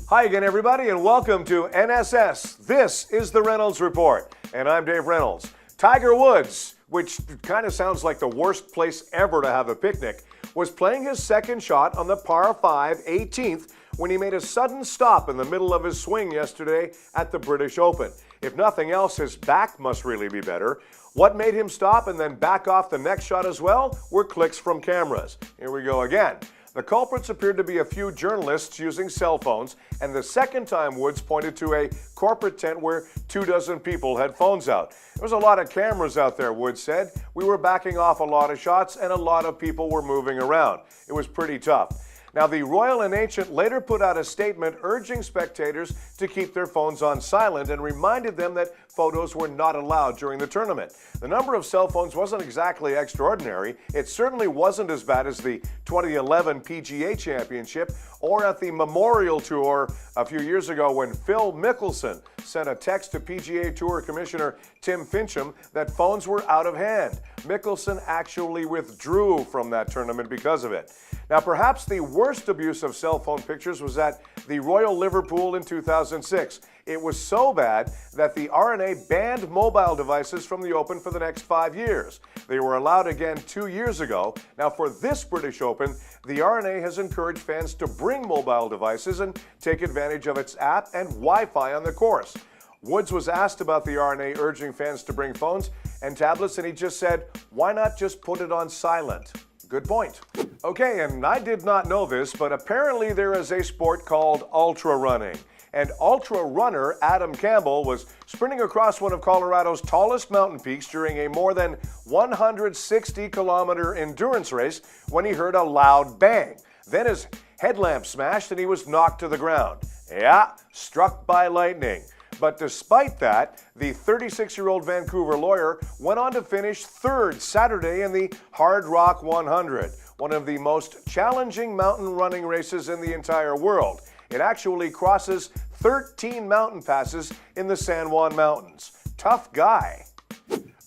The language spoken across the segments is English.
Hi again, everybody, and welcome to NSS. This is the Reynolds Report, and I'm Dave Reynolds. Tiger Woods, which kind of sounds like the worst place ever to have a picnic, was playing his second shot on the par 5 18th when he made a sudden stop in the middle of his swing yesterday at the British Open. If nothing else, his back must really be better. What made him stop and then back off the next shot as well were clicks from cameras. Here we go again. The culprits appeared to be a few journalists using cell phones, and the second time Woods pointed to a corporate tent where 24 people had phones out. There was a lot of cameras out there, Woods said. We were backing off a lot of shots and a lot of people were moving around. It was pretty tough. Now, the Royal and Ancient later put out a statement urging spectators to keep their phones on silent and reminded them that photos were not allowed during the tournament. The number of cell phones wasn't exactly extraordinary. It certainly wasn't as bad as the 2011 PGA Championship or at the Memorial Tour a few years ago when Phil Mickelson sent a text to PGA Tour Commissioner Tim Finchem that phones were out of hand. Mickelson actually withdrew from that tournament because of it. Now, perhaps the worst abuse of cell phone pictures was at the Royal Liverpool in 2006. It was so bad that the R&A banned mobile devices from the Open for the next 5 years. They were allowed again 2 years ago. Now, for this British Open, the R&A has encouraged fans to bring mobile devices and take advantage of its app and Wi-Fi on the course. Woods was asked about the R&A urging fans to bring phones and tablets, and he just said, "Why not just put it on silent?" Good point. Okay, and I did not know this, but apparently there is a sport called ultra running. And ultra runner Adam Campbell was sprinting across one of Colorado's tallest mountain peaks during a more than 160-kilometer endurance race when he heard a loud bang. Then his headlamp smashed and he was knocked to the ground. Yeah, struck by lightning. But despite that, the 36-year-old Vancouver lawyer went on to finish third Saturday in the Hard Rock 100, one of the most challenging mountain running races in the entire world. It actually crosses 13 mountain passes in the San Juan Mountains. Tough guy.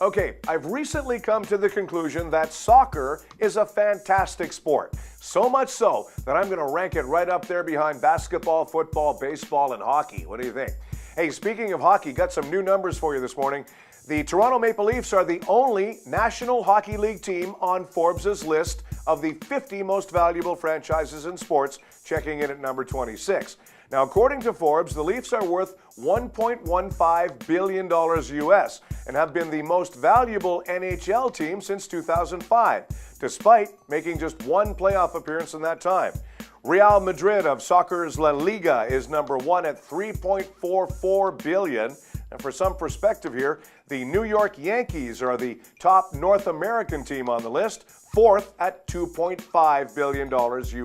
Okay, I've recently come to the conclusion that soccer is a fantastic sport. So much so that I'm going to rank it right up there behind basketball, football, baseball, and hockey. What do you think? Hey, speaking of hockey, got some new numbers for you this morning. The Toronto Maple Leafs are the only National Hockey League team on Forbes' list of the 50 most valuable franchises in sports, checking in at number 26. Now, according to Forbes, the Leafs are worth $1.15 billion US and have been the most valuable NHL team since 2005, despite making just one playoff appearance in that time. Real Madrid of soccer's La Liga is number one at $3.44 billion. And for some perspective here, the New York Yankees are the top North American team on the list, fourth at $2.5 billion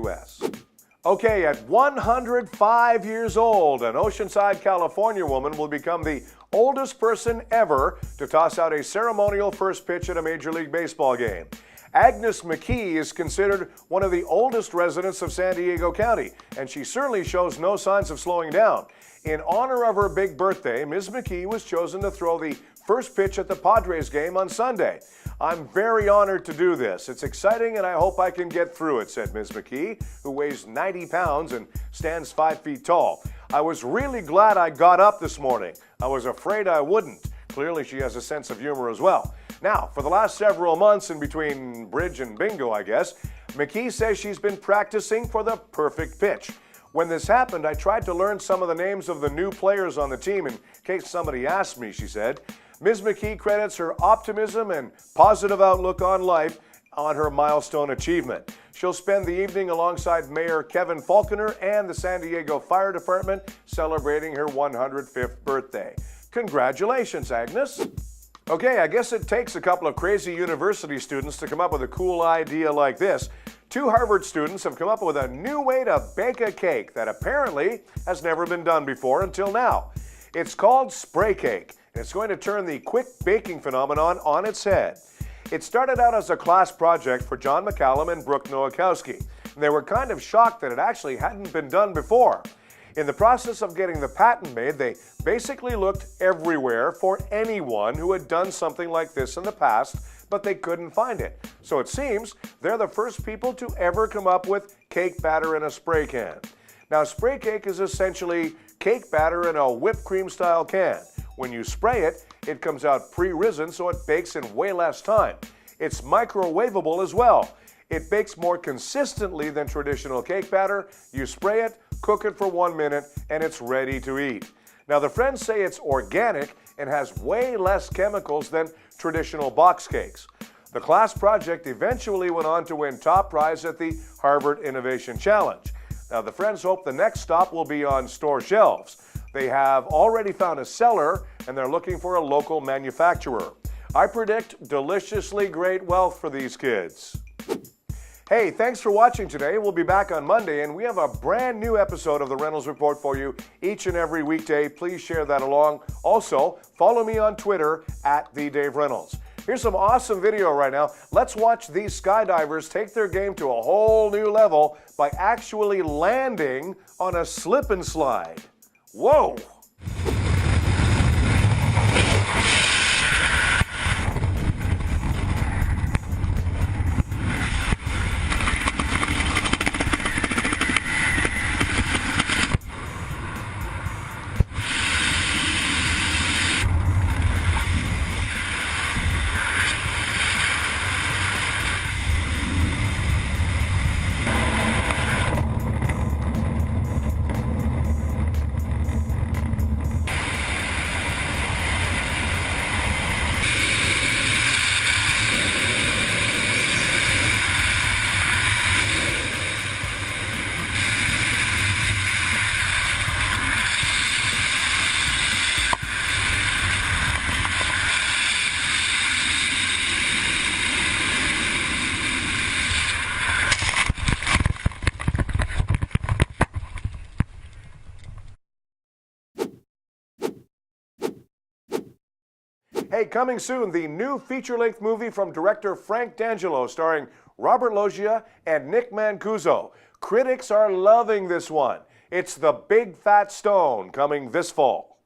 US. Okay, at 105 years old, an Oceanside, California woman will become the oldest person ever to toss out a ceremonial first pitch at a Major League Baseball game. Agnes McKee is considered one of the oldest residents of San Diego County, and she certainly shows no signs of slowing down. In honor of her big birthday, Ms. McKee was chosen to throw the first pitch at the Padres game on Sunday. "I'm very honored to do this. It's exciting and I hope I can get through it," said Ms. McKee, who weighs 90 pounds and stands 5 feet tall. "I was really glad I got up this morning. I was afraid I wouldn't." Clearly, she has a sense of humor as well. Now, for the last several months in between bridge and bingo, I guess, McKee says she's been practicing for the perfect pitch. "When this happened, I tried to learn some of the names of the new players on the team in case somebody asked me," she said. Ms. McKee credits her optimism and positive outlook on life on her milestone achievement. She'll spend the evening alongside Mayor Kevin Faulconer and the San Diego Fire Department celebrating her 105th birthday. Congratulations, Agnes. Okay, I guess it takes a couple of crazy university students to come up with a cool idea like this. 2 Harvard students have come up with a new way to bake a cake that apparently has never been done before until now. It's called spray cake, and it's going to turn the quick baking phenomenon on its head. It started out as a class project for John McCallum and Brooke Nowakowski, and they were kind of shocked that it actually hadn't been done before. In the process of getting the patent made, they basically looked everywhere for anyone who had done something like this in the past, but they couldn't find it. So it seems they're the first people to ever come up with cake batter in a spray can. Now, spray cake is essentially cake batter in a whipped cream style can. When you spray it, it comes out pre-risen so it bakes in way less time. It's microwavable as well. It bakes more consistently than traditional cake batter. You spray it, cook it for 1 minute, and it's ready to eat. Now, the friends say it's organic and has way less chemicals than traditional box cakes. The class project eventually went on to win top prize at the Harvard Innovation Challenge. Now, the friends hope the next stop will be on store shelves. They have already found a seller, and they're looking for a local manufacturer. I predict deliciously great wealth for these kids. Hey, thanks for watching today. We'll be back on Monday, and we have a brand new episode of the Reynolds Report for you each and every weekday. Please share that along. Also, follow me on Twitter @TheDaveReynolds. Here's some awesome video right now. Let's watch these skydivers take their game to a whole new level by actually landing on a slip and slide. Whoa! Hey, coming soon, the new feature-length movie from director Frank D'Angelo starring Robert Loggia and Nick Mancuso. Critics are loving this one. It's The Big Fat Stone, coming this fall.